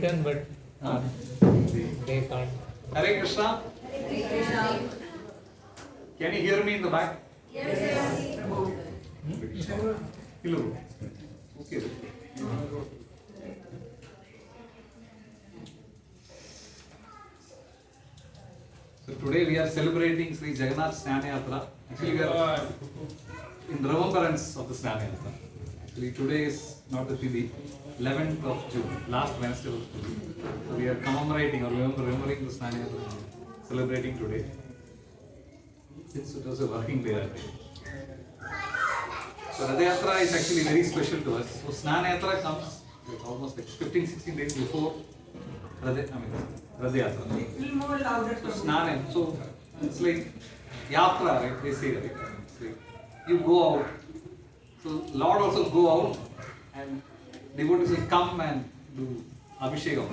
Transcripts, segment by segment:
written, but they can't. Hare Krishna. Can you hear me in the back? Yes. Hello. Okay. So today we are celebrating Sri Jagannath Snana Yatra. Actually we are in remembrance of the Snana Yatra. Actually today is not the Tithi, 11th of June, last Wednesday of June. So we are commemorating or remembering the Snana Yatra, celebrating today. Since it was a working day that day. So Radha Yatra is actually very special to us. So Snana Yatra comes like almost like 15-16 days before Radha Yatra. Little more louder. So Snana, so it's like Yatra, right? They say, right? It's like you go out. So Lord also go out and devotees will come and do Abhishekam.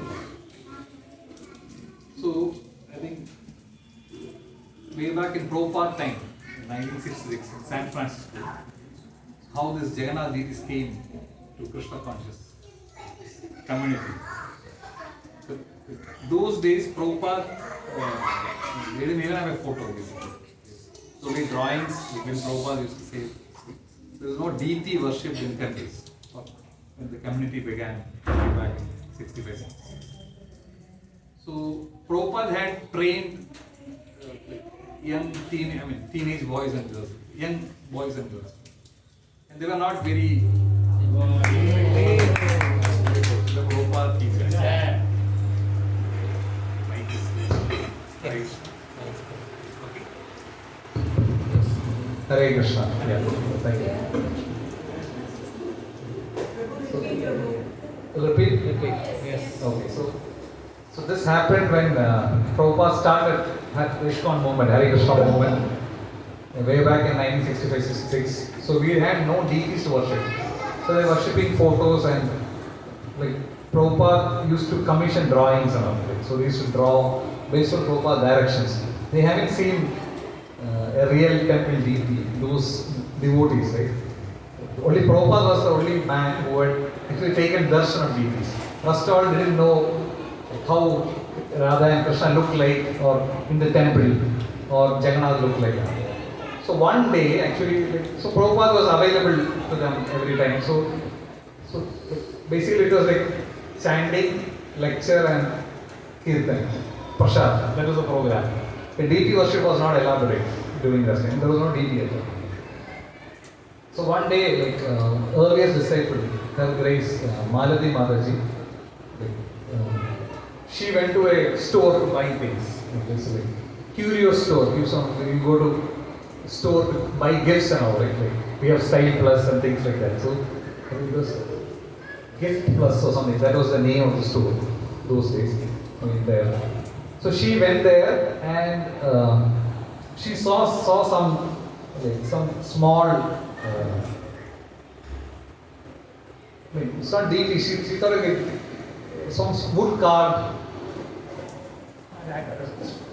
So I think way back in Prabhupada time, in 1966, in San Francisco, how this Jagannath deities came to Krishna conscious community. So, those days, Prabhupada, they didn't even have a photo basically. So many drawings, when Prabhupada used to say, there was no deity worshipped in countries when the community began way back in 65, 66. So Prabhupada had trained teenage boys and girls, young boys and girls. And they were not very the Gopal teachers. Right. Hare Krishna. Yeah. Thank you. Repeat? Yes. Okay. So this happened when Prabhupada started ISKCON movement, Hare Krishna movement, way back in 1965-66. So we had no deities to worship. So they were worshipping photos and like Prabhupada used to commission drawings and all. So they used to draw based on Prabhupada directions. They haven't seen a real temple deity, those devotees, right? Only Prabhupada was the only man who had actually taken darshan of deities. First of all, they didn't know how Radha and Krishna look like or in the temple or Jagannath look like. So one day actually, so Prabhupada was available to them every time. So basically it was like chanting, lecture and kirtan, prasad. That was the program. The deity worship was not elaborate during that time. There was no deity at all. So one day, like earliest disciple, her grace, Malati Mataji, she went to a store to buy things. It's like curio store. You go to store to buy gifts and all, right? Like we have Style Plus and things like that. So it was Gift Plus or something. That was the name of the store those days. There. So she went there and she saw some small. It's not deity. She thought some wood carved,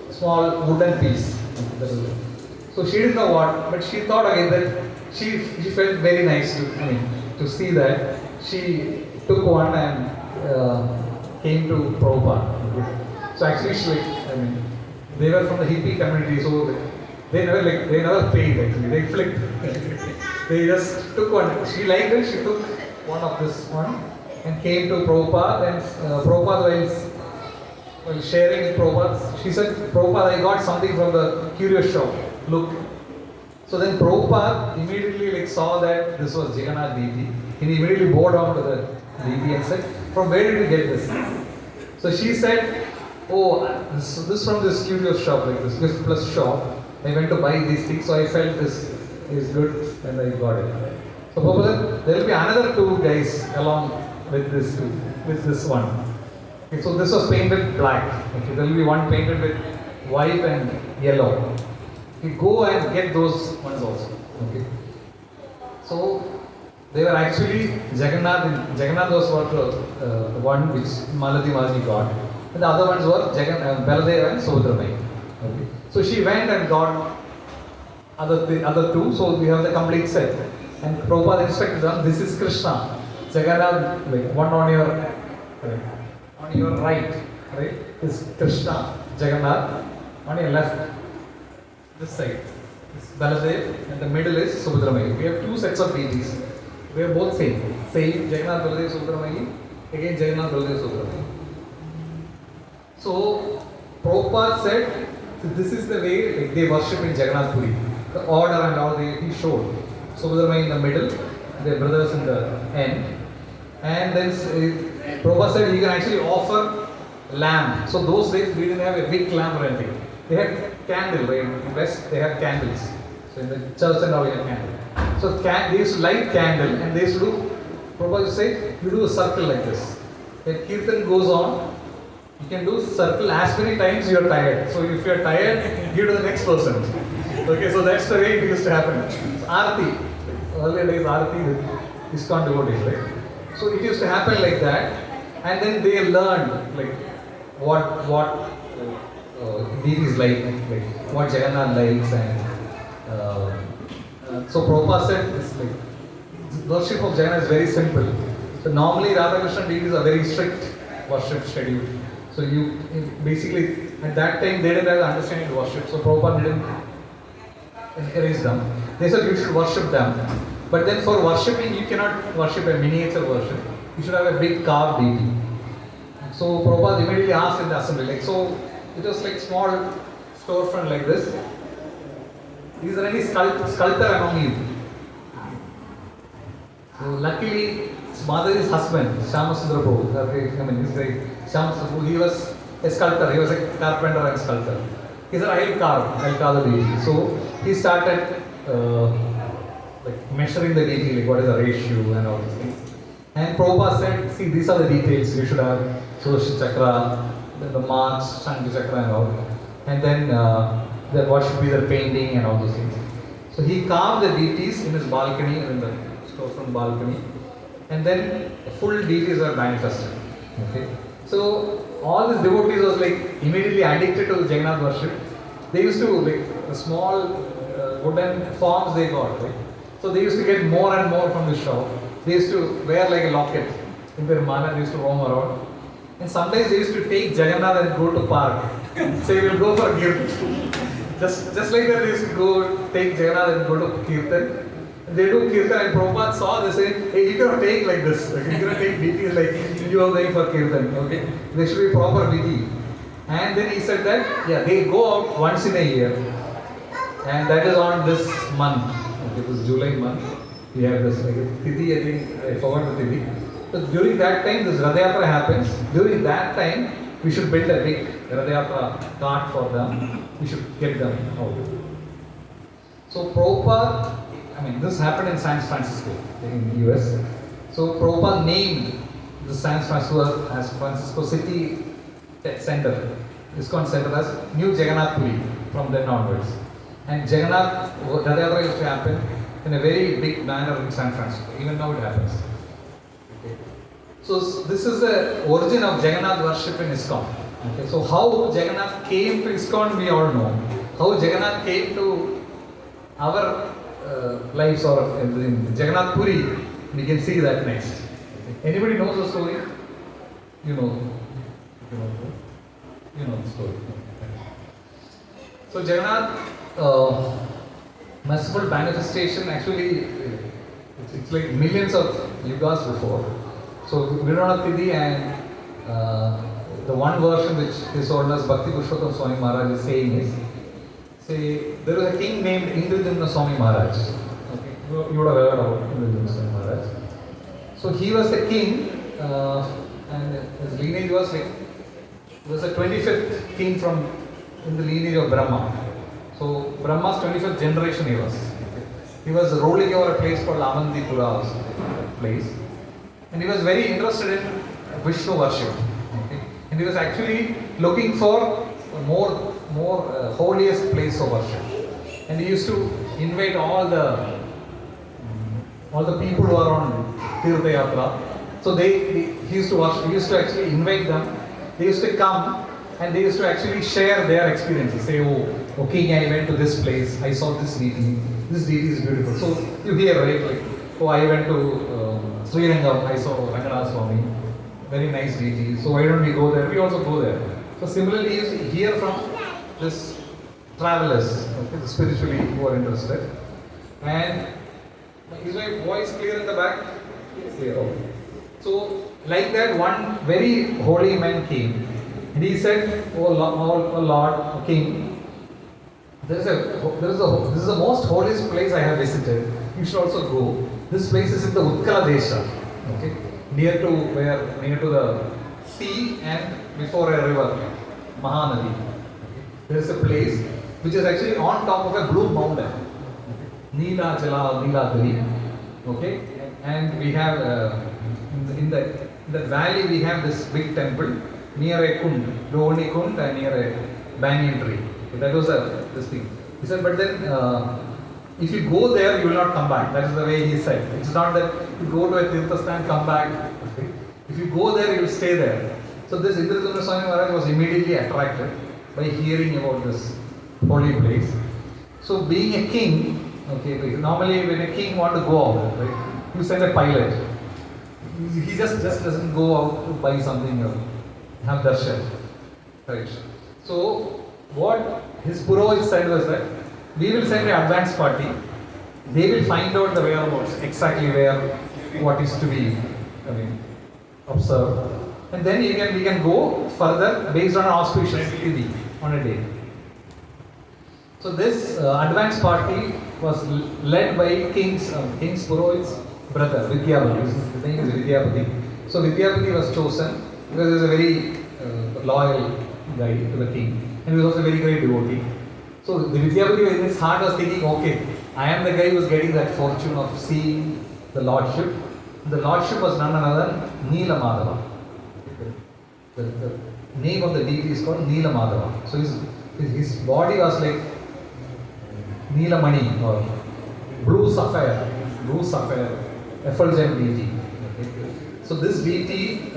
small wooden piece. So she didn't know what, but she thought again that she felt very nice to see that. She took one and came to Prabhupada. So actually, they were from the hippie community, so they never paid actually. They flicked. They just took one. She liked it. She took one of this one and came to Prabhupada. And Prabhupada while sharing with Prabhupada, she said, "Prabhupada, I got something from the curio shop. Look." So then Prabhupada immediately saw that this was Jagannath deity. He immediately bowed down to the deity and said, "From where did you get this?" So she said, "Oh, this from this curio shop, like this Gift Plus shop. I went to buy these things, so I felt this is good and I got it." So Prabhupada said, there will be another two guys along with this one. Okay, so this was painted black. Okay, there will be one painted with white and yellow. You go and get those ones also. Okay. So they were actually Jagannath. Jagannath was the one which Malati Maji got, and the other ones were Baladeva and Suhrta. Okay. So she went and got other two. So we have the complete set. And Prabhupada instructed them, this is Krishna. Jagannath, like one on your On your right is Krishna, Jagannath. On your left, this side is Baladev, and the middle is Subhadramaya. We have two sets of deities. They are both same. Same Jagannath, Baladev, Subhadramaya. Again Jagannath, Baladev, Subhadramaya. So Prabhupada said this is the way they worship in Jagannath Puri. The order and all he showed. Subhadramaya in the middle, their brothers in the end. And then Prabhupada said you can actually offer lamp. So those days we didn't have a big lamp or anything. They had candle, right? In West they have candles. So in the church and all we have candle. So they used to light candle and they used to do, Prabhupada used to say, you do a circle like this. When Kirtan goes on, you can do circle as many times you are tired. So if you are tired, give to the next person. Okay, so that's the way it used to happen. So Aarti, earlier days Aarti with ISKCON devotees, right? So it used to happen like that, and then they learned like what deities like what Jagannath likes, and so Prabhupada said this worship of Jagannath is very simple. So normally Radha Krishna deities are very strict worship schedule. So you basically at that time they didn't have the understanding of worship. So Prabhupada didn't encourage them. They said you should worship them. But then for worshipping, you cannot worship a miniature worship. You should have a big carved deity. So Prabhupada immediately asked in the assembly, so it was like small storefront like this. Is there any sculptor among you? So luckily, Madhavi's husband, Shyamasundara Prabhu, this guy, Shyamasundara, he was a sculptor. He was a carpenter and sculptor. He said, I'll carve the deity. So he started measuring the deity, like what is the ratio and all these things. And Prabhupada said, see, these are the details. You should have Suhrta chakra, then the marks, Shanti chakra and all. And then what should be the painting and all those things. So he carved the deities in his balcony, in the storefront balcony. And then full deities were manifested. Okay. So all these devotees was immediately addicted to Jagannath worship. They used to the small wooden forms they got, right? So they used to get more and more from the shop. They used to wear like a locket in their mala, they used to roam around. And sometimes they used to take Jagannath and go to park. Say, we'll go for Kirtan. Just like that, they used to go take Jagannath and go to Kirtan. They do Kirtan and Prabhupada saw, they say, hey, you cannot take like this. Okay? You cannot take deities like you are going for Kirtan. Okay? There should be proper vidhi. And then he said that, yeah, they go out once in a year. And that is on this month. It was July month. We have this Tithi, I think, I forgot the Tithi. So during that time, this Rath Yatra happens. During that time, we should build a big Rath Yatra cart for them. We should get them out. So Prabhupada, this happened in San Francisco, in the US. So Prabhupada named the San Francisco as Francisco City Center, ISKCON Center as New Jagannath Puri from then onwards. And Jagannath, Rath Yatra used to happen in a very big manner in San Francisco. Even now it happens. Okay. So this is the origin of Jagannath worship in ISKCON. Okay. So how Jagannath came to ISKCON, we all know. How Jagannath came to our lives or in Jagannath Puri, we can see that next. Okay. Anybody knows the story? You know the story. So Jagannath, merciful manifestation, actually it's like millions of yugas before. So Virana Tithi and the one version which they told us Bhakti Purushottam Swami Maharaj is saying is, say there was a king named Indradumna Swami Maharaj. Okay. You would have heard about Indradumna Swami Maharaj. So he was the king and his lineage was he was the 25th king in the lineage of Brahma. So Brahma's 25th generation he was. He was ruling over a place called Amantipura place. And he was very interested in Vishnu worship. Okay. And he was actually looking for a more holiest place of worship. And he used to invite all the people who are on Suhrta Yatra. So he used to worship, he used to actually invite them. They used to come and they used to actually share their experiences. Say, oh, king, I went to this place, I saw this deity is beautiful. So you hear, right? Like, oh, I went to Srirangam, I saw Ranganath Swami. very nice deity. So why don't we go there? We also go there. So similarly, you hear from this travelers, okay, the spiritually who are interested. And is my voice clear in the back? Clear. Okay. So like that, one very holy man came, and he said, "Oh Lord, O King, this is the most holiest place I have visited. You should also go. This place is in the Utkala Desha, okay, near to the sea and before a river, Mahanadi. There is a place which is actually on top of a blue mountain, Neela Jala Neeladri, okay, and we have in the valley we have this big temple near a kund, Rohini Kund, and near a banyan tree. Okay, that was this thing. He said, but then if you go there, you will not come back. That is the way he said. It's not that you go to a Tirtha stand, come back. Okay. If you go there, you will stay there. So this Indradumna Swami Maharaj was immediately attracted by hearing about this holy place. So being a king, okay, normally when a king wants to go out, right, you send a pilot. He just doesn't go out to buy something or have darshan. Right. So what his Purohit said was that we will send an advance party. They will find out the whereabouts, exactly where what is to be, observed. And then we can go further based on an auspicious tithi on a day. So this advance party was led by King's Purohit's brother, Vidyapati. His name is Vidyapati. So Vidyapati was chosen because he was a very loyal guy to the king. And he was also a very great devotee. So the Vidyapati in his heart was thinking, okay, I am the guy who is getting that fortune of seeing the Lordship. The Lordship was none other than Neela Madhava. The name of the deity is called Neela Madhava. So his body was like Neela Mani or blue sapphire, effulgent deity. Okay. So this deity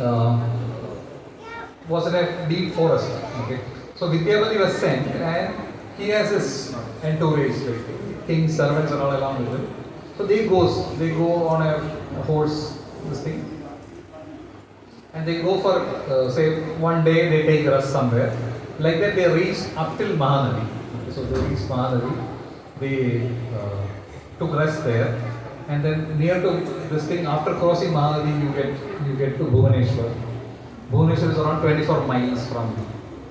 was in a deep forest. Okay. So Vidyapati was sent, and he has his entourage, like king's servants and all along with him. So they go on a horse, this thing, and they go for say one day they take rest somewhere. Like that they reach up till Mahanadi. So they reach Mahanadi. They took rest there, and then near to this thing, after crossing Mahanadi, you get to Bhubaneswar. Bhubaneswar is around 24 miles from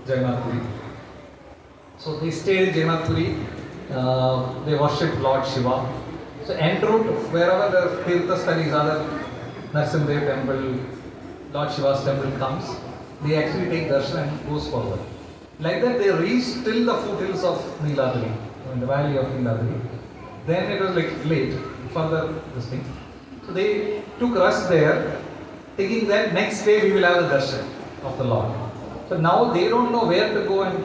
Jagannath. So they stayed in Jagannath. They worshipped Lord Shiva. So en route, wherever the Tirtha studies, other Narsimhadev temple, Lord Shiva's temple comes, they actually take darshan and goes forward. Like that they reach till the foothills of Neeladri, in the valley of Neeladri. Then it was like late, further this thing. So they took rest there, thinking that next day we will have the darshan of the Lord. So now they don't know where to go and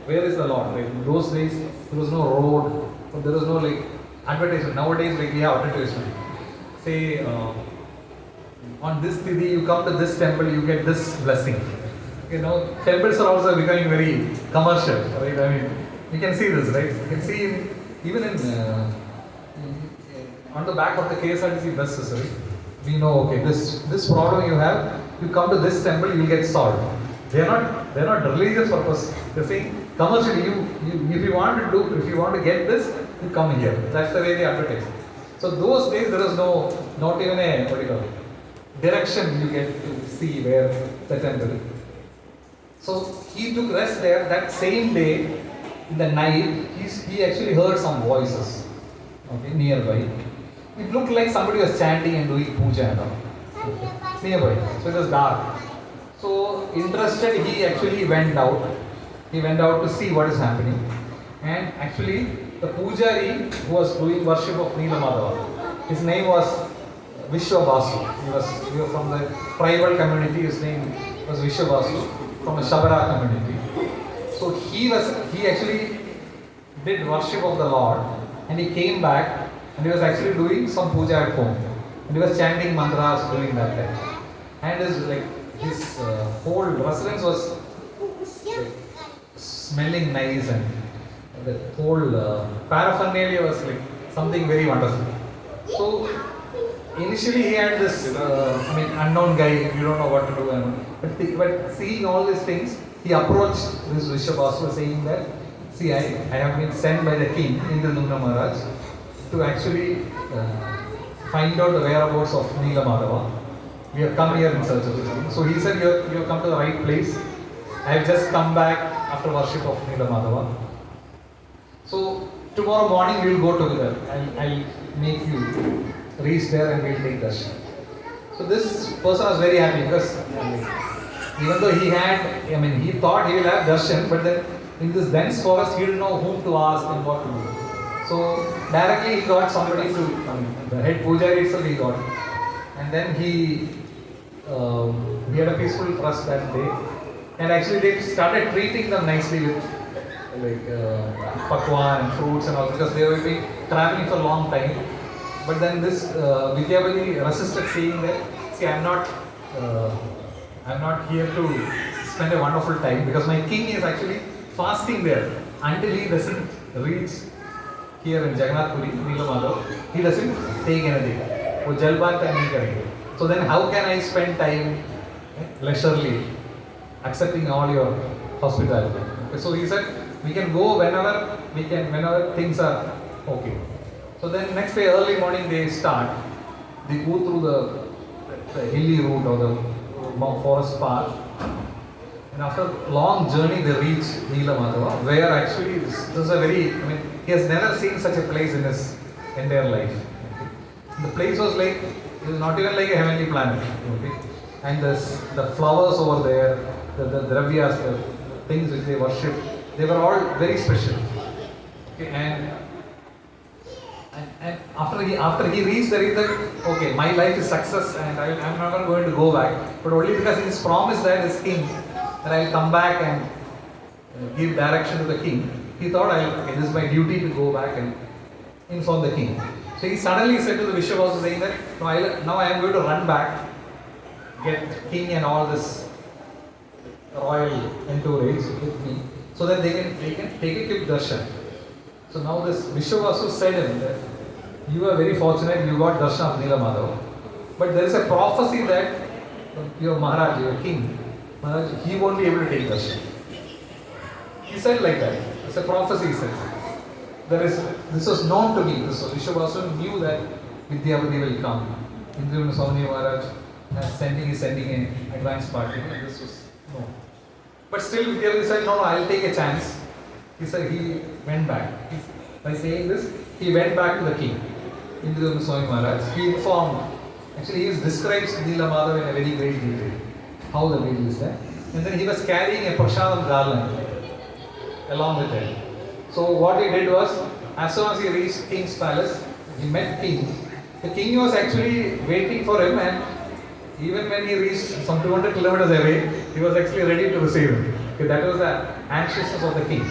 where is the Lord. Like in those days there was no road, or there was no like advertisement. Nowadays like we have advertisement. Say on this tithi you come to this temple, you get this blessing. You know, temples are also becoming very commercial, right? I mean, you can see this, right? You can see even on the back of the KSRTC buses, right? We know, okay, this problem you have, you come to this temple, you will get solved. They're not religious purpose. They're saying commercially, if you want to get this, you come here. That's the way they advertise. So those days there was not even a direction you get to see where the temple. So he took rest there. That same day, in the night, he actually heard some voices, okay, nearby. It looked like somebody was chanting and doing puja and all. Okay, nearby. So it was dark. So interested, he actually went out. He went out to see what is happening. And actually, the pujari who was doing worship of Neela Madhava, his name was Vishwabasu. He was from the tribal community. His name was Vishwabasu, from the Shabara community. So he actually did worship of the Lord, and he came back and he was actually doing some puja at home. And he was chanting mantras during that time. And his whole residence was like, smelling nice, and the whole paraphernalia was like something very wonderful. So initially he had this, unknown guy, you don't know what to do. But seeing all these things, he approached this Vishabhasura saying that, see, I have been sent by the king, Indra Maharaj, to actually find out the whereabouts of Neela Madhava. We have come here in search of this king. So he said, you have come to the right place. I have just come back after worship of Neela Madhava. So tomorrow morning we will go together. I'll make you reach there and we'll take darshan. So this person was very happy because even though he thought he will have darshan, but then in this dense forest he didn't know whom to ask and what to do. So directly he got somebody to, the head pujari itself he got. And then he had a peaceful trust that day. And actually they started treating them nicely with pakwan and fruits and all, because they will be traveling for a long time. But then this Vidyapati resisted, saying that, see, I'm not here to spend a wonderful time, because my king is actually fasting there until he doesn't reach here in Jagannath Puri, Neela Madhava. He doesn't take anything. So then how can I spend time leisurely accepting all your hospitality? So he said, we can go whenever things are okay. So then next day early morning they start. They go through the hilly route or the forest path. And after a long journey they reach Neela Madhava, where actually this is a very, he has never seen such a place in his entire life. The place was like, it was not even like a heavenly planet. Okay? And the flowers over there, the dravyas, the things which they worship, they were all very special. Okay? And after he reached there, he said, okay, my life is success and I'm not going to go back. But only because he has promised that his king, that I will come back and give direction to the king. He thought, okay, this is my duty to go back and inform the king. So he suddenly said to the Vishabhasura, saying that, now I am going to run back, get king and all this royal entourage with me, so that they can take a quick darshan. So now this Vishabhasura said to him that, you are very fortunate, you got darshan of Neela Madhava. But there is a prophecy that your Maharaj, your king, Maharaj, he won't be able to take darshan. He said like that. It's a prophecy, he said. This was known to me. So Vishabhasura knew that Vidyapati will come. Indra Swami Maharaj is sending an advance party. And this was known. But still Vidyapati said, no, I'll take a chance. He said he went back. By saying this, he went back to the king, Indra Swami Maharaj. He informed. Actually, he describes Neela Madhava in a very great detail. How the lady is there. And then he was carrying a prasadam garland along with him. So what he did was, as soon as he reached King's palace, he met King. The king was actually waiting for him, and even when he reached some 200 kilometers away, he was actually ready to receive him. Okay, that was the anxiousness of the king.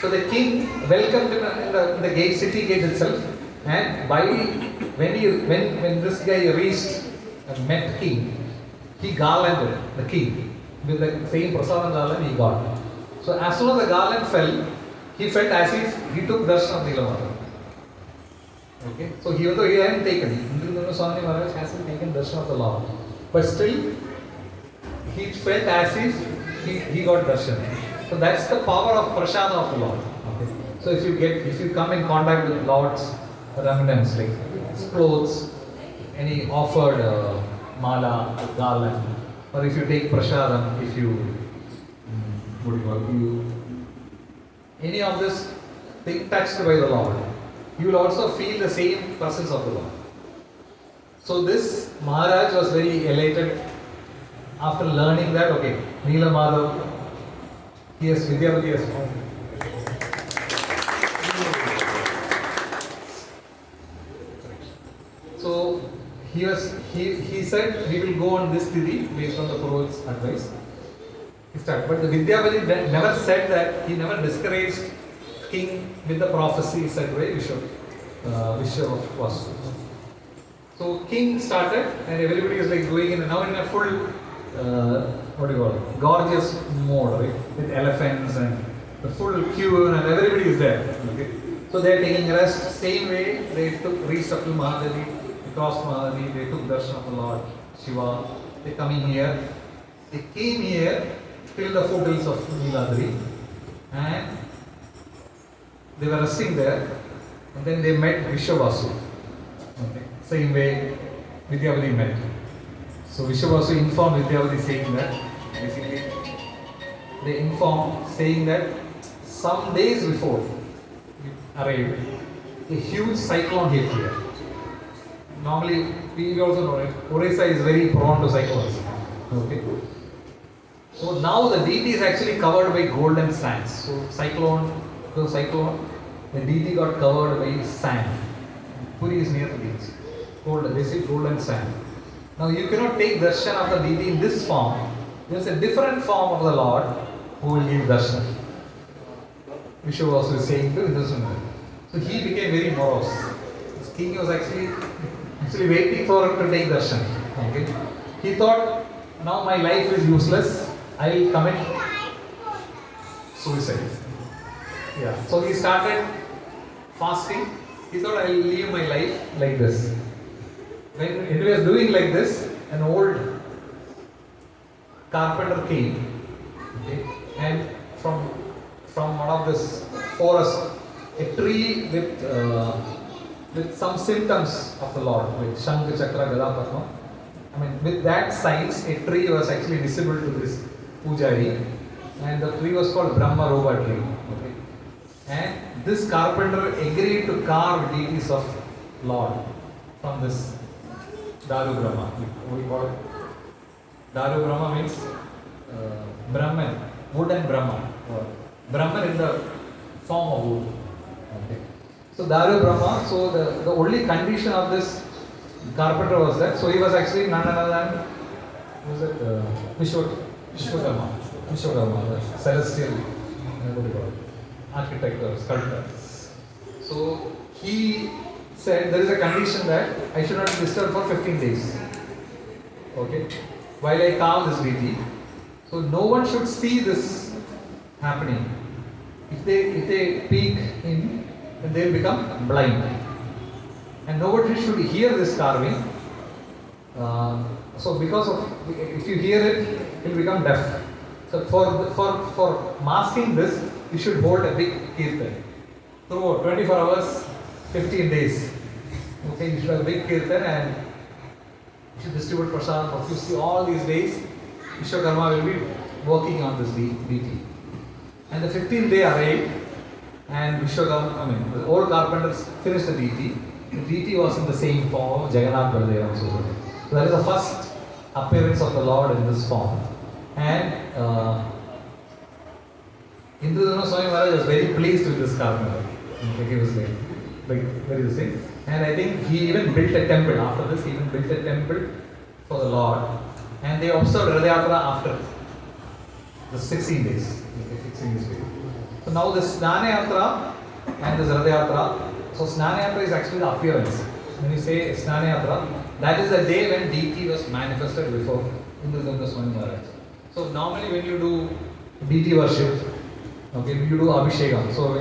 So the king welcomed him in the gate, city gate itself, and when this guy reached and met King, he garlanded the king with the same prasadam garland he got. So as soon as the garland fell, he felt as if he took darshan of Neela Madhava. Okay? So even though he hadn't taken, Indra Swami Maharaj hasn't taken darshan of the Lord, but still he felt as if he got darshan. So that's the power of prasada of the Lord. Okay? So if you come in contact with Lord's remnants, like his clothes, any offered mala, garland, or if you take prasadam, if you any of this thing touched by the Lord, you will also feel the same presence of the Lord. So this Maharaj was very elated after learning that, okay, Neela Madhava, yes, Vidyapati has found. So he said we will go on this tithi based on the Purohit's advice. But the Vidyapati never said that, he never discouraged king with the prophecy said by Vishabhasura. So king started and everybody is like going now in a full, gorgeous mode, right? With elephants and the full queue and everybody is there. Okay? So they are taking rest, same way they reached up to Mahadevi, crossed Mahadi, they took darshan of the Lord Shiva. They coming here. They came here till the foothills of Niladri, and they were resting there. And then they met Vishwavasu. Okay. Same way Vidyavati met. So Vishwavasu informed Vidyavati saying that, basically, they informed saying that some days before we arrived, a huge cyclone hit here. Normally, we also know it, Orissa is very prone to cyclones. Okay. So now the deity is actually covered by golden sands. So cyclone, the deity got covered by sand. Puri is near the beach. Golden, they say golden sand. Now you cannot take darshan of the deity in this form. There is a different form of the Lord who will give darshan. Vishwavasu is saying to Indrasundar. So he became very morose. This king was actually waiting for him to take darshan. Okay. He thought, now my life is useless. I will commit suicide. Yeah. So he started fasting. He thought, I will live my life like this. When he was doing like this, an old carpenter came, okay, and from one of this forest, a tree with some symptoms of the Lord, like Shankh, Chakra, Gada, Padma. I mean, with that signs, a tree was actually visible to this Pujari, and the tree was called Brahma Roba tree. Okay, and this carpenter agreed to carve deities of Lord from this Daru Brahma. We call it Daru Brahma means Brahman, wood and Brahma, or Brahman in the form of wood. Okay. So Daru Brahma, so the only condition of this carpenter was that, so he was actually none other than, was it Vishwakarma, the celestial architect or sculptor. So he said there is a condition that I should not be disturbed for 15 days. Okay, while I carve this deity, so no one should see this happening. If they peek in, then they will become blind, and nobody should hear this carving. So because of, if you hear it, it will become deaf. So for masking this, you should hold a big kirtan throughout 24 hours, 15 days. Okay, you should have a big kirtan and you should distribute prasad. If you see all these days, Vishwakarma will be working on this deity. And the 15th day arrived, and the old carpenters finished the deity. The deity was in the same form, Jagannath, Baladev and Suhrta. So that is the first appearance of the Lord in this form. And Indradana Swami Maharaj was very pleased with this carpenter. He was like very this thing. And I think he even built a temple. After this, he even built a temple for the Lord. And they observed Rath Yatra after the 16 days. So now this Snana Yatra and this Rath Yatra. So Snana Yatra is actually the appearance. When you say Snana Yatra, that is the day when deity was manifested before Indradana Swami Maharaj. So normally when you do deity worship, okay, you do Abhishekam. So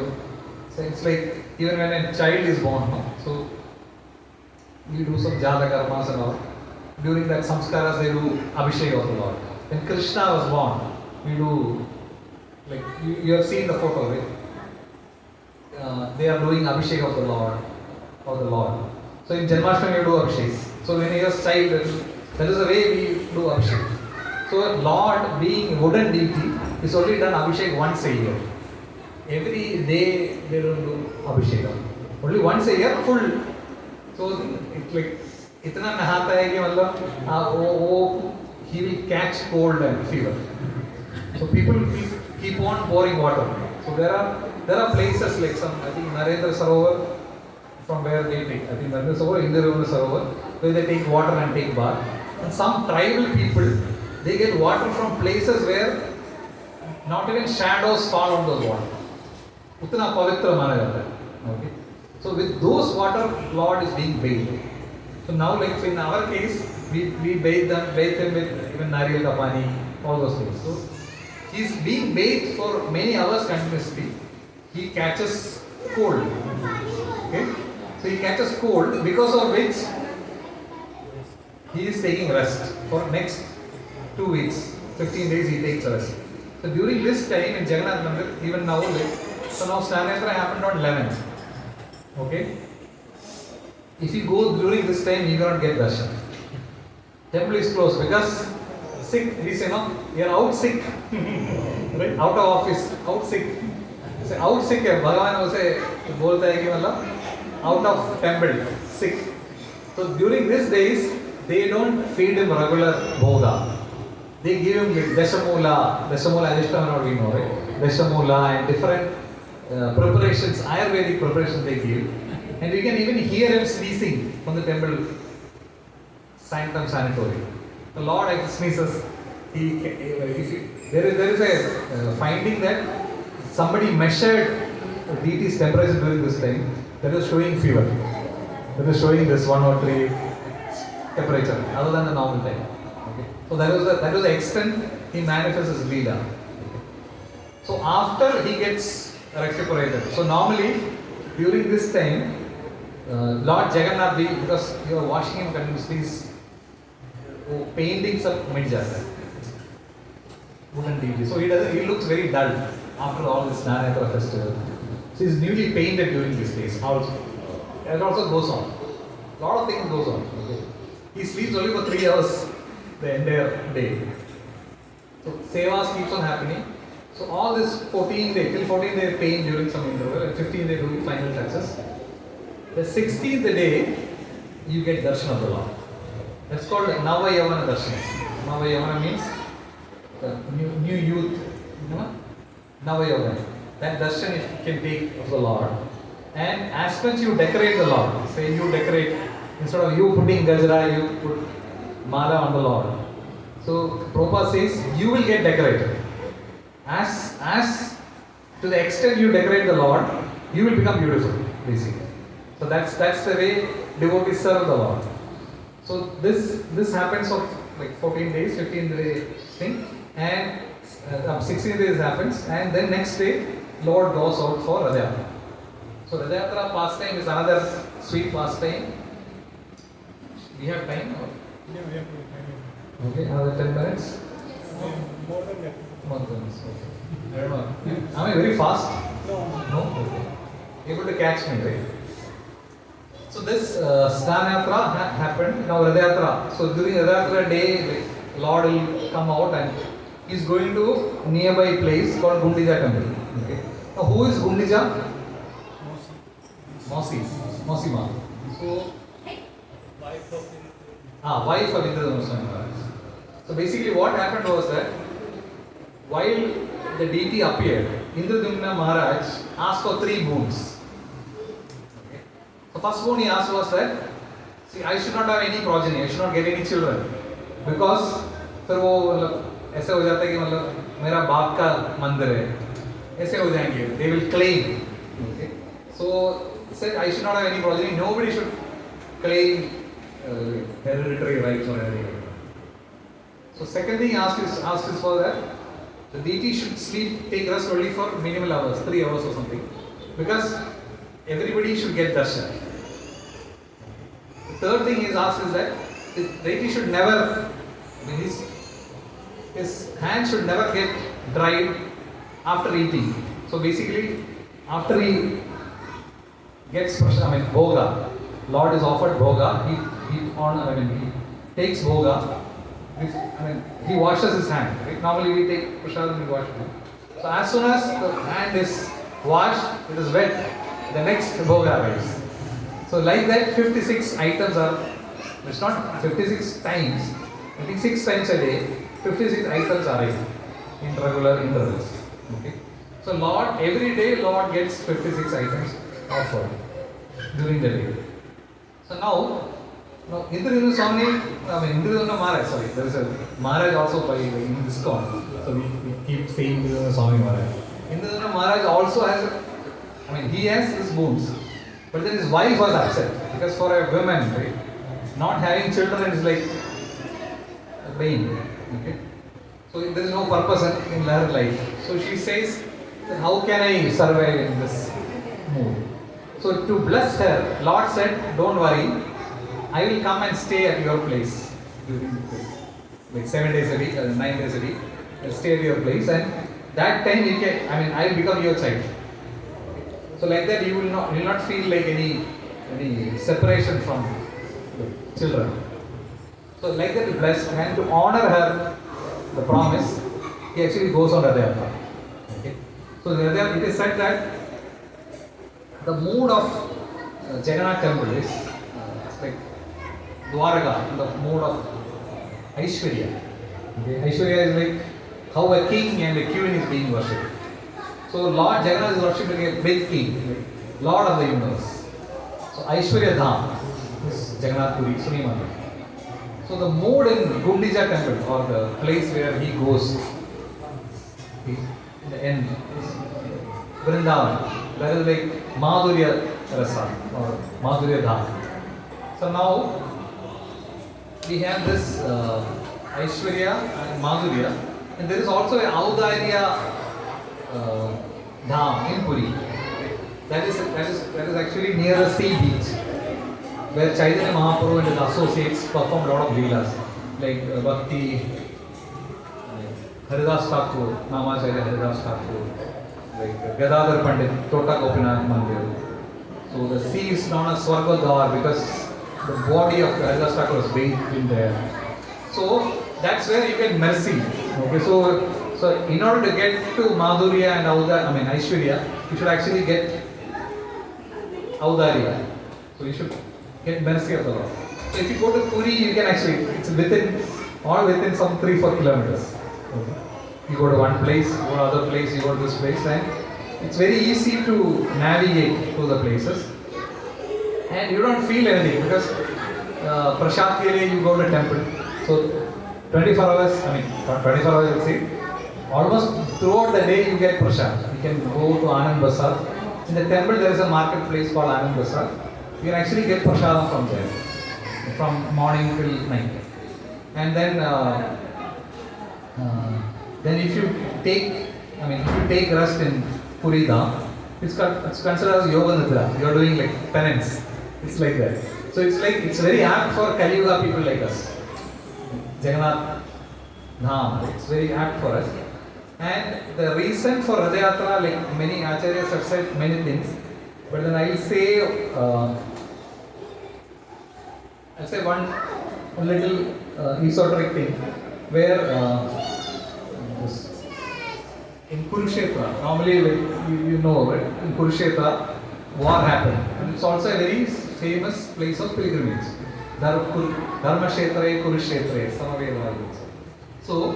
it's like even when a child is born, no? So you do some Jada Karmas and all. During that samskaras they do Abhishek of the Lord. When Krishna was born, we do, like you have seen the photo, right? They are doing Abhishek of the Lord. So in Janmashtami you do Abhishek. So when he was child, that is the way we do Abhishek. So Lord being wooden deity is only done Abhishek once a year. Every day they don't do Abhishek. Only once a year full. So it's like itna nahata hai ki he will catch cold and fever. So people keep on pouring water. So there are places like some, I think Narendra Sarovar, from where they take, I think Narendra Sarovar, Indira Sarovar, where they take water and take bath. And some tribal people, they get water from places where not even shadows fall on those water. Utna pavitra mana jata hai. Okay. So with those water, Lord is being bathed. So now, like in our case, we bathe him with even nariyal ka pani, all those things. So he is being bathed for many hours continuously. He catches cold. Okay? So he catches cold, because of which he is taking rest for next 2 weeks. 15 days he takes rest. So during this time in Jagannath Mandir, even now, so now Snana Yatra happened on 11th. Okay? If you go during this time, you cannot get darshan. Temple is closed because sick. We say no, you are out sick, right? Out of office, out sick. Say out sick है. भगवान उसे बोलता है कि मतलब out of temple, sick. So during these days, they don't feed him regular bhoga. They give him like Dashamula Adhishthana, what we know, right? Dashamula and different preparations, Ayurvedic preparations they give. And you can even hear him sneezing from the temple sanctum sanatory. The Lord sneezes. There is a finding that somebody measured the deity's temperature during this time. That was showing fever. That was showing this 1 or 3 temperature, other than the normal time. Okay. So that was the extent he manifests his Leela. So after he gets recuperated. So normally during this time, Lord Jagannath, because you are washing him continuously, painting some midjata. Wooden deity. So he looks very dull after all this Snana Yatra festival. So he's newly painted during these days. It also goes on. A lot of things goes on. Okay. He sleeps only for 3 hours the entire day. So sevas keeps on happening. So all this 14 day, till 14 day pain during some interval, and 15 day do final touches. The 16th day, you get darshan of the Lord. That's called Nava Yavana darshan. Nava Yavana means new youth. You know? Nava Yavana. That darshan you can take of the Lord. And as much you decorate the Lord, say you decorate, instead of you putting gajra, you put mala on the Lord. So Prabhupada says you will get decorated. As to the extent you decorate the Lord, you will become beautiful, basically. So that's the way devotees serve the Lord. So this happens of like 14 days, 15 days thing, and 16 days happens, and then next day Lord goes out for Radha. So Radha Yatra pastime is another sweet pastime. We have time? Or? Yeah, we have time. Okay, another 10 minutes? More than that. More than this, okay. I don't know. Am I very fast? No. No? Okay. Able to catch me, right? So this Snana Yatra happened, now Radha Yatra. So during Radha Yatra day, Lord will come out and he is going to a nearby place called Gundija temple. Okay. Now who is Gundija? Mosi Ma. So, wife of Indra Swami Maharaj. So basically what happened was that while the deity appeared, Indradumna Maharaj asked for 3 boons. Okay. The first boon he asked was that, see, I should not have any progeny, I should not get any children. Because फिर वो मतलब ऐसे हो जाता है कि मतलब मेरा बाप का मंदिर है, ऐसे हो जाएंगे, they will claim. Okay. So he said, I should not have any progeny, nobody should claim hereditary rights or anything. So second thing he asked is for that the deity should take rest only for minimal hours, 3 hours or something, because everybody should get darshan. The third thing he is asked is that the deity should never, his hand should never get dried after eating. So basically, after he gets, bhoga, Lord is offered bhoga, he takes bhoga. He washes his hand. Right? Normally we take prasad and we wash it. So as soon as the hand is washed, it is wet, the next bhoga arrives. So like that, 56 items are, it's not 56 times, I think 6 times a day, 56 items arrive in regular intervals. Okay? So Lord, every day Lord gets 56 items offered during the day. So now Indradumna Maharaj, sorry, there is a Maharaj also in this corner. So we keep saying Indradumna Swami Maharaj. Indradumna Maharaj also has, he has his boons. But then his wife was upset because for a woman, right, not having children is like a pain. Okay? So there is no purpose in her life. So she says, how can I survive in this mood? So to bless her, Lord said, don't worry, I will come and stay at your place during like 7 days a week, 9 days a week. I'll stay at your place, and that time you can. I mean, I'll become your child. So like that, you will not feel like any separation from the children. So like that, blessed, and to honor her, the promise, he actually goes on Yatra. Okay. So it is said that the mood of Jagannath temple is it's like Dwaraka, the mood of Aishwarya. Okay. Aishwarya is like how a king and a queen is being worshipped. So Lord Jagannath is worshipped like a big king, like Lord of the universe. So Aishwarya Dham is Jagannath Puri, Srimandir. So the mood in Gundicha temple, or the place where he goes in the end, is Vrindavan. That is like Madhurya Rasa or Madhurya Dham. So now we have this Aishwarya and Madhurya, and there is also a Audarya Dham in Puri. That is actually near the sea beach, where Chaitanya Mahaprabhu and his associates performed a lot of leelas, like Bhakti, Haridas Thakur, Namacharya Haridas Thakur, like Gadadhar Pandit, Tota Gopinath Mandir. So the sea is known as Swargadwar because the body of Haridas Thakur was bathed in there. So that's where you get mercy. Okay, so in order to get to Madhurya and Aishwarya, you should actually get Audarya. So you should get mercy of the Lord. So if you go to Puri, you can actually, it's within some 3-4 kilometers. Okay. You go to one place, you go to other place, you go to this place, and it's very easy to navigate to the places. And you don't feel anything because Prashad Kele, you go to temple. So 24 hours, not 24 hours, you'll see. Almost throughout the day you get prashad. You can go to Anand Basar. In the temple there is a marketplace called Anand Basar. You can actually get prashadam from there, from morning till night. And then if you take rest in Puri Dham, it's considered as Yoga Nidra. You are doing like penance. It's like that. So it's very apt for Kali Yuga people like us. Jagannath Dham, it's very apt for us. And the reason for Rath Yatra, like many acharyas have said many things, but then I will say, one little esoteric thing, where in Kurukshetra, normally you know, right? In Kurukshetra, war happened. And it's also a very famous place of pilgrimage. Dharma Kshetra, Kurukshetra, Samaveda. So,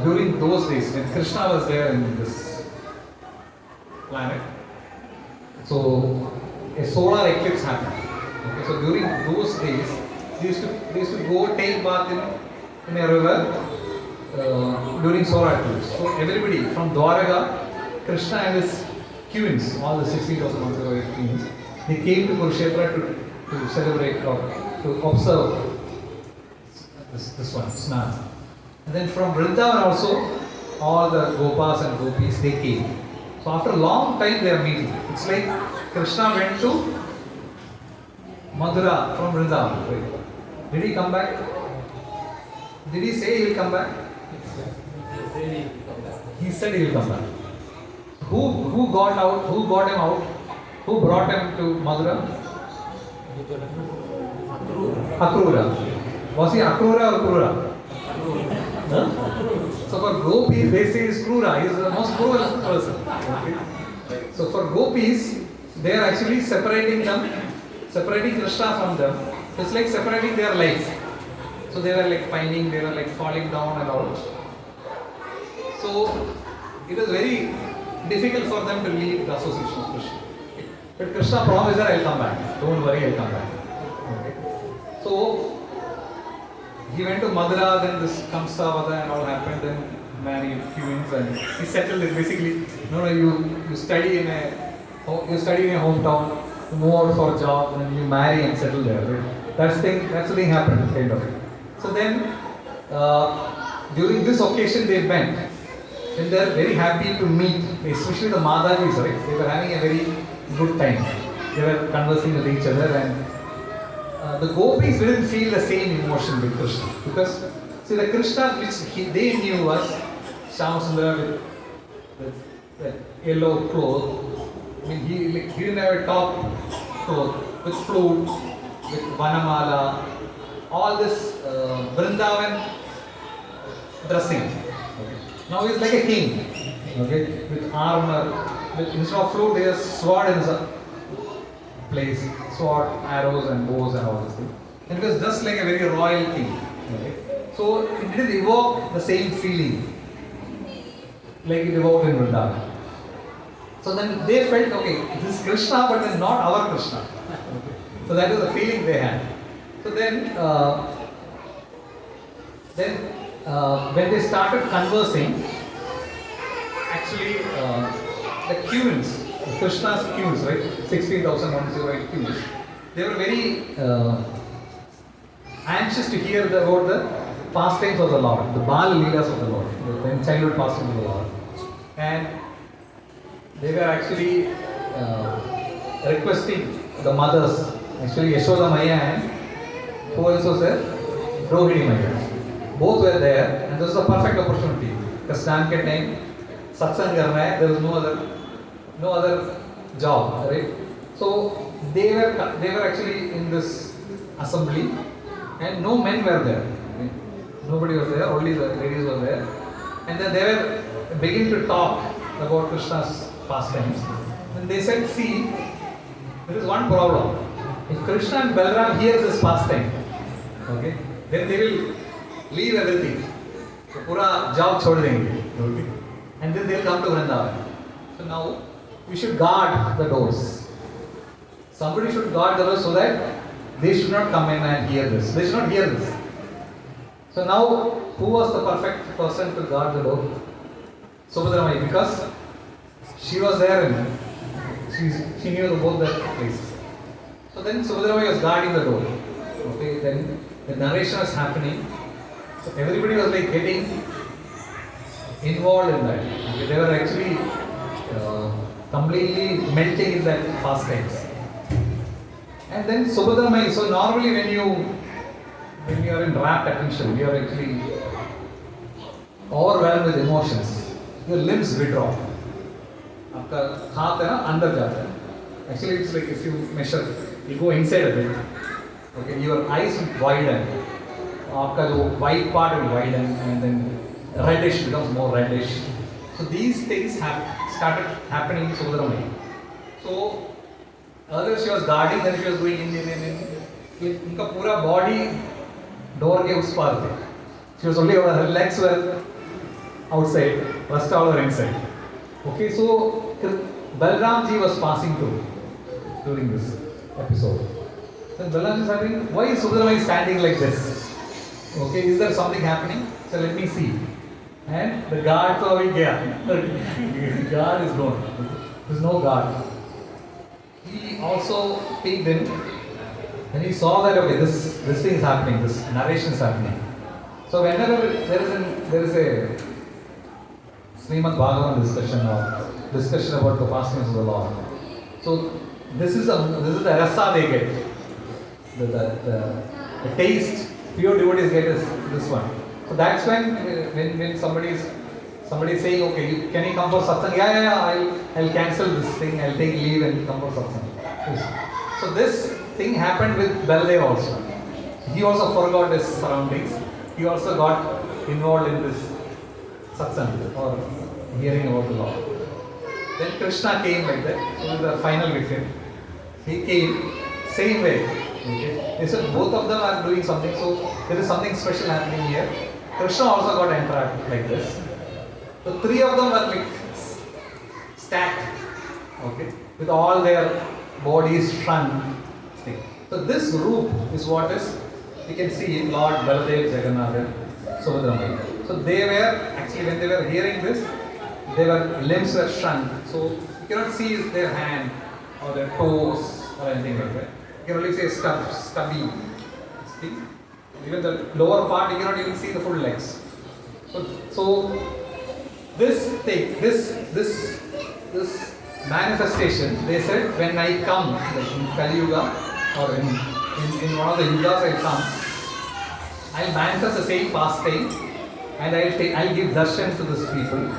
during those days, when Krishna was there in this planet, so a solar eclipse happened. Okay, so during those days, they used to go take bath in a river during solar eclipse. So everybody from Dwaraka, Krishna and his queens, all the 60,000 queens, they came to Kurukshetra to celebrate or to observe this one, Snana. And then from Vrindavan also, all the Gopas and Gopis, they came. So after a long time they are meeting. It's like Krishna went to Mathura from Vrindavan. Did he come back? Did he say he will come back? He said he will come back. Who got out? Who got him out? Who brought him to Mathura? Akrura. Was he Akrura or Krura? Huh? So for Gopis, they say he's Krura. He's the most cruel person. Okay. So for Gopis, they are actually separating Krishna from them. It's like separating their life. So they were like pining, they were like falling down and all. So it was very difficult for them to leave the association of Krishna. But Krishna promised that I'll come back. Don't worry, I'll come back. Okay. So he went to Madhura, then this Kamsavada and all happened, then married queens and he settled it basically. You study in a hometown, you move out for a job, and you marry and settle there. Right? That's the thing happened, kind of. So then, during this occasion they met, and they are very happy to meet, especially the Madhavis, right? They were having a very good time. They were conversing with each other, and the gopis didn't feel the same emotion with Krishna. Because, see, the Krishna which they knew was Shyamsundara with that yellow cloth. I mean, he didn't have a top cloth with flute, with Vanamala, all this Vrindavan dressing. Okay. Now he's like a king, okay, with armor. Instead of flute, he has sword in his place, sword, arrows, and bows, and all this thing. And it was just like a very royal king. Okay. So it didn't evoke the same feeling like it evoked in Vrindavan. So then they felt, okay, this is Krishna, but then not our Krishna. Okay. So that was the feeling they had. So then when they started conversing, actually the queens, Krishna's queens, right, 16,108 queens, they were very anxious to hear about the pastimes of the Lord, the Bal Leelas of the Lord, the childhood pastimes of the Lord. And they were actually requesting the mothers, actually Yashoda Maya and who else was there? Rohini Maya. Both were there, and this was a perfect opportunity. Because Snan ke time, satsang karna hai, there was no other job, right? So they were actually in this assembly, and no men were there. Right? Nobody was there, only the ladies were there. And then they were beginning to talk about Krishna's pastimes. And they said, see, there is one problem. If Krishna and Balaram hears this pastime, okay, then they will leave everything. So pura job chhod denge. Okay. And then they'll come to Vrindavan. So now we should guard the doors. Somebody should guard the doors so that they should not come in and hear this. They should not hear this. So now, who was the perfect person to guard the door? Subhadra Mai, because she was there and she knew both the place. So then Subhadra Mai was guarding the door. Okay, then the narration was happening. So everybody was like getting involved in that. Okay, they were actually completely melting in that pastimes. And then Subhadra Mai, so normally when you are in rapt attention, you are actually overwhelmed with emotions. Your limbs withdraw. आपका हाथ है ना अंदर जाता है. Actually, it's like if you measure, you go inside a bit. Okay, your eyes will widen. आपका जो white part will widen, and then reddish becomes more reddish. So these things have started happening in Subhadra Mai. So earlier she was guarding, then she was going in. उनका पूरा body door के उस पार थे. She was only her legs were outside, rest all were inside. Okay, so Balram ji was passing through during this episode. Then Balram ji is saying, why is Subhadra Mai standing like this? Okay, is there something happening? So let me see. And the guard तो अभी गया. The guard is gone. There is no guard. He also peeked in, and he saw that okay, this thing is happening, this narration is happening. So whenever there is a Srimad Bhagavatam discussion about the pastimes of the Lord. So this is the rasa they get, the taste pure devotees get is this one. So that's when somebody is saying, okay, can you come for satsang? Yeah, I'll cancel this thing, I'll take leave and come for satsang. Yes. So this thing happened with Baladev also. He also forgot his surroundings. He also got involved in this satsang or hearing about the Lord. Then Krishna came like that. So the final victim. He came same way. Okay. They said both of them are doing something. So there is something special happening here. Krishna also got entrapped like this. So three of them were like stacked. Okay. With all their bodies shrunk. So this group is what is you can see in Lord Baladev, Jagannath, and Subhadra Mai. So they were actually when they were hearing this, their limbs were shrunk. So you cannot see their hand or their toes or anything like that. You can only say stubby. See? Even the lower part you cannot even see the full legs. So this thing, this manifestation, they said when I come, like in Kali Yuga or in in one of the yugas I come, I'll manifest the same pastime and I'll give darshan to these people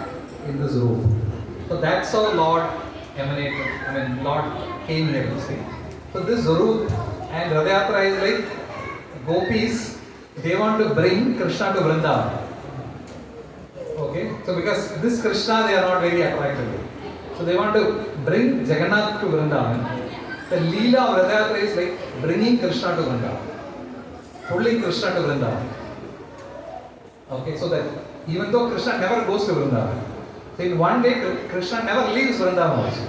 in this room. So that's how Lord emanated. Lord came here, you see. So this room and Radha Yatra is like gopis, they want to bring Krishna to Vrindavan. Okay, so because this Krishna they are not very attracted with. So they want to bring Jagannath to Vrindavan. The Leela of Radha Yatra is like bringing Krishna to Vrindavan. Pulling Krishna to Vrindavan. Okay, so that even though Krishna never goes to Vrindavan, so in one day Krishna never leaves Vrindavan also.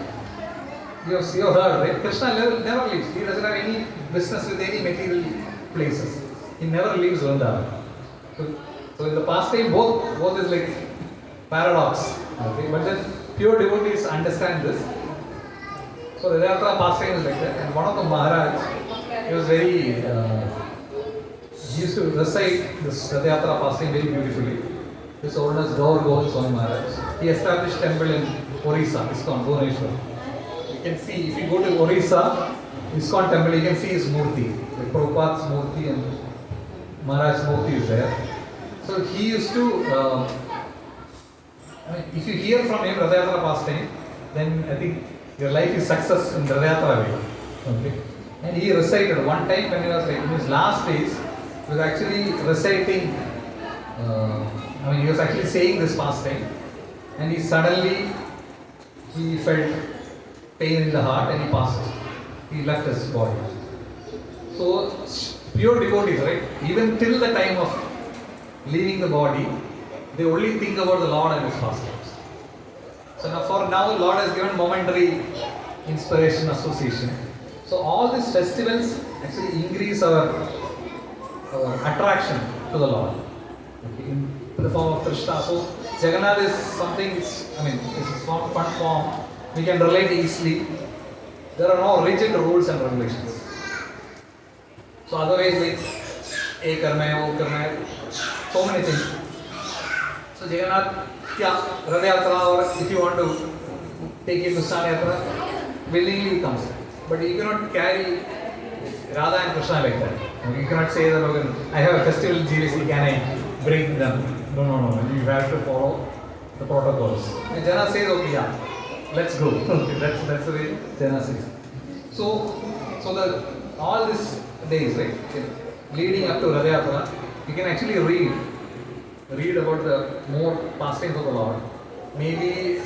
You have heard, right? Krishna never leaves. He doesn't have any business with any material places. He never leaves Vrindavan. So in the past time, both is like paradox. Okay? But then pure devotees understand this. So the Yatra pastime is like that. And one of the Maharaj, he was very, he used to recite this Radha Yatra pastime very beautifully. His oldest Gaur Swami Maharaj. He established temple in Orissa, ISKCON, Bhubaneswar. You can see, if you go to Orissa, ISKCON temple, you can see his murti. Like Prabhupada's murti and Maharaj's murti is there. So he used to, if you hear from him Radha Yatra pastime, then I think your life is success in Radha Yatra way. Okay. And he recited one time when he was like in his last days, he was actually reciting, he was actually saying this pastime, and he suddenly felt pain in the heart and he passed. He left his body. So pure devotees, right? Even till the time of leaving the body, they only think about the Lord and His pastimes. So now Lord has given momentary inspiration, association. So all these festivals actually increase our attraction to the Lord. Okay, in the form of Krishna. So Jagannath is something, it's fun form. We can relate easily. There are no rigid rules and regulations. So otherwise like, A karna hai, wo karna hai, so many things. So Jagannath, Radha Yatra, or if you want to take him to Snana Yatra, willingly he comes. But you cannot carry Radha and Krishna like that. You cannot say that, I have a festival GVC, can I bring them? No. You have to follow the protocols. And Jana says, okay, yeah, let's go. That's the way Jana says. So all these days, right, leading up to Radha Yatra, you can actually read about the more pastimes of the Lord. Maybe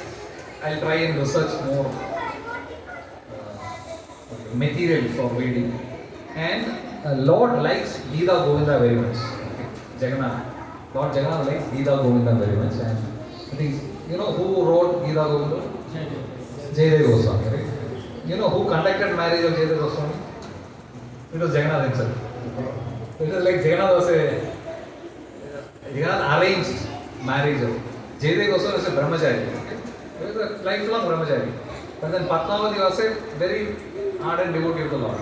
I'll try and research more material for reading. And Lord likes Gita Govinda very much. Jagannath. Lord Jagannath likes Gita Govinda very much. And I think, you know who wrote Gita Govinda? Jayadeva Goswami, right? You know who conducted marriage of Jayadeva Goswami? It was Jagannath himself. It was like Jagannath arranged marriage of Jayadeva Goswami was a brahmachari. He was a lifelong brahmachari. But then Padmavati was a very ardent devotee of the Lord.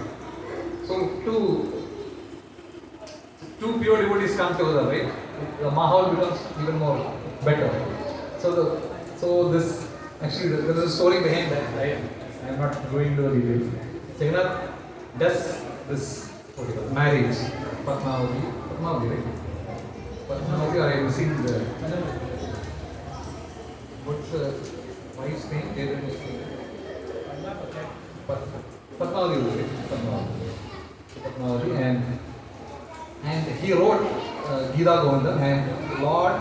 So two pure devotees come together, right? The mahal becomes even more better. So this actually there is a story behind that. I am not going into the details. Jagannath does this marriage, Padmavati, right? Padmavati, or I have seen the what's the wife's name? Padmavati, and he wrote Gita Govinda, and Lord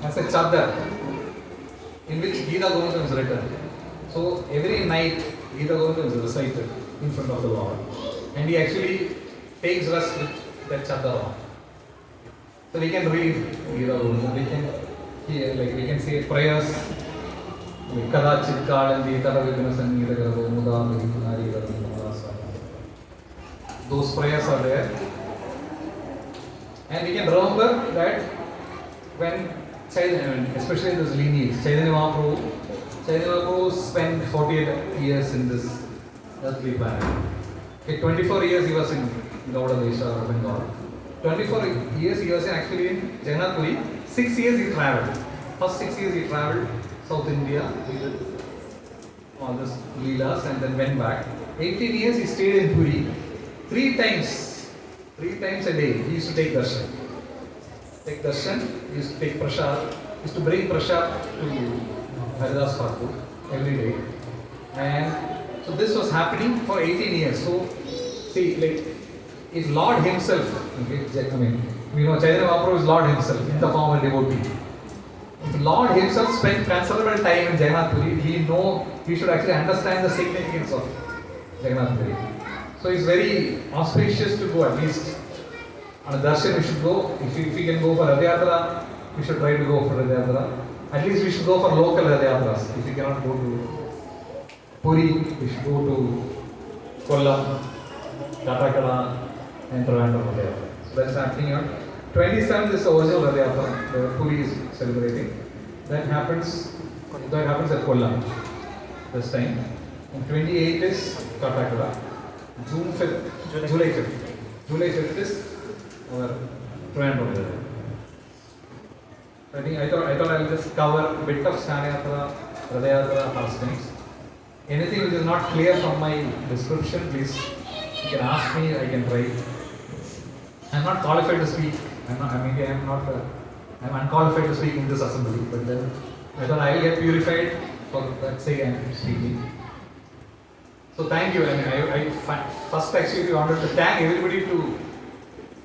has a chadar in which Gita Govinda is written. So every night Gita Govinda is recited in front of the Lord, and he actually takes rest with that chadar on. So we can read Gita Govinda, we can say prayers. Kadachit Kalanti Taravigna Sangeeta Garabo Muda Nari Garabo. Those prayers are there. And we can remember that when Chaitanya, especially in this lineage, Chaitanya Mahaprabhu spent 48 years in this earthly planet. Okay, 24 years he was in Gauda Desha or Bengal. 24 years he was actually in Jagannath Puri. 6 years he travelled. First 6 years he travelled South India, he did all this Leelas and then went back. 18 years he stayed in Puri, three times a day, he used to take darshan. Take darshan, he used to take prasad, he used to bring prasad to Haridas Prabhu every day. And so this was happening for 18 years. So, see, like, if Lord Himself, okay, I mean, Chaitanya Mahaprabhu is Lord Himself in the form of a devotee. If Lord Himself spent considerable time in Jagannath Puri, he should actually understand the significance of Jagannath Puri. So it's very auspicious to go at least on a darshan. We should go. If we can go for Rath Yatra, we should try to go for Rath Yatra. At least we should go for local Rath Yatras. If we cannot go to Puri, we should go to Kollam, Katakala, and Trivandrum Rath Yatra. So that's happening on 27th is the original Rath Yatra. The Puri is celebrating. That happens at Kollam this time. And 28th is Katakala. July 5th is our Trivandrum Rath Yatra. I thought I'll just cover a bit of Snana Yatra, Rath Yatra pastimes. Anything which is not clear from my description, please, you can ask me, I can try. I'm not qualified to speak. I'm unqualified to speak in this assembly, but then I thought I'll get purified for that sake I'm speaking. So thank you. I first actually wanted to thank everybody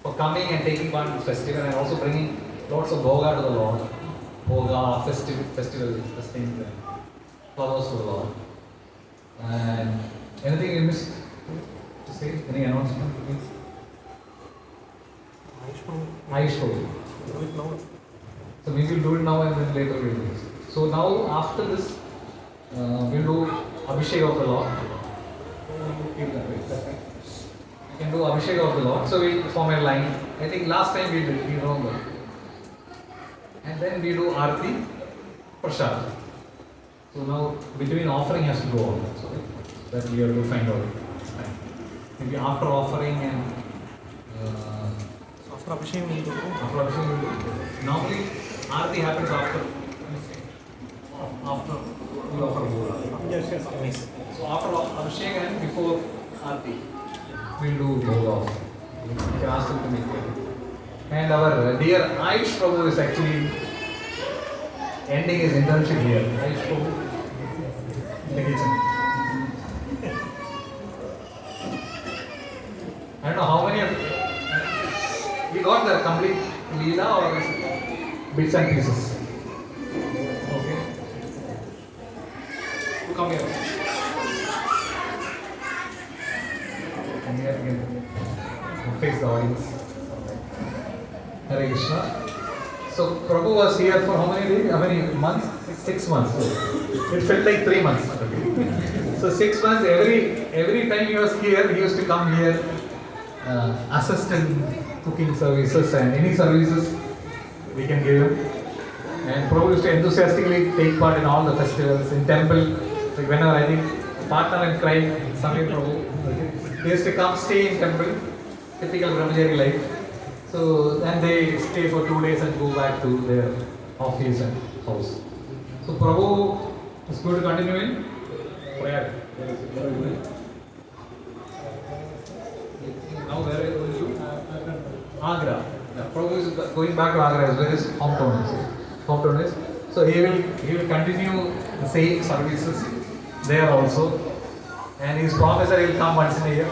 for coming and taking part in this festival and also bringing lots of bhoga to the Lord. Bhoga, festival, things, flowers to the Lord. And anything you missed to say? Any announcement? Ayush Prabhu. Do it now. So we will do it now and then later we'll do it. So now after this, we'll do Abhishek of the Lord. You can do Abhishek of the Lord. So we'll form a line. I think last time we did, we remember. And then we do Arati, Prasad. So now between offering has to go on. So that we have to find out. Maybe after offering and After Abhishek we will do. after Abhishek we'll do. Normally Arati happens after we offer Bhoga. Yes. So after Abhishek and before Arati, we'll do Bhoga. You can ask them to make it. And our dear Ayush Prabhu is actually ending his internship here. Ayush Prabhu in the kitchen. I don't know how many of you got the complete Leela or is it bits and pieces? Okay. You come here. Come here again. Face the audience. Hare Krishna. So Prabhu was here for how many days? How many months? 6 months. So it felt like 3 months. So 6 months. Every time he was here, he used to come here, assist in cooking services and any services we can give him. And Prabhu used to enthusiastically take part in all the festivals in temple. Like whenever I think partner in crime, Samir Prabhu, they used to come stay in temple. Typical Brahmachari life. So then they stay for 2 days and go back to their office and house. So Prabhu is going to continue in prayer. Now where are you going to? Agra. Yeah, Prabhu is going back to Agra as where his hometown is. So he will continue the same services there also. And his promise that he will come once in a year.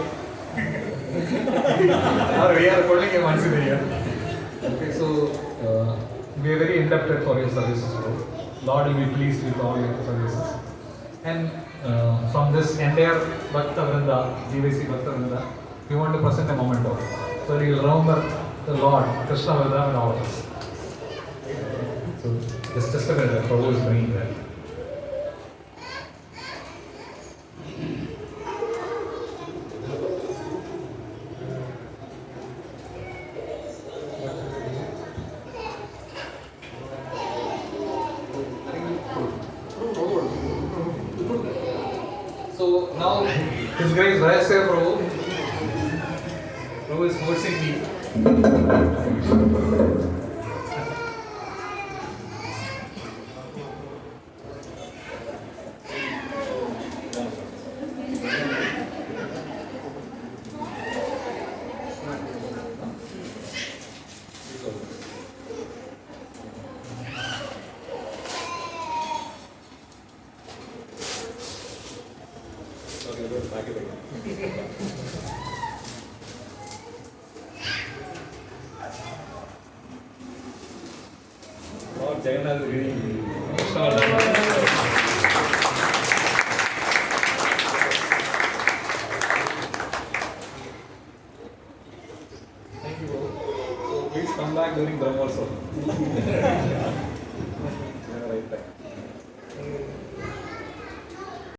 Or we are holding him once in a year. Okay, so we are very indebted for your services, Lord. Lord will be pleased with all your services. And from this entire Bhakta Vrinda, GVC Bhakta Vrinda, we want to present a memento. So you will remember the Lord, Krishna Vrinda and all of us. So just a minute, Prabhu is bringing that. So now His Grace Vayasya Prabhu. Prabhu is forcing me. Lord Jagannath is reading. Thank you. So please come back during Brahmotsav.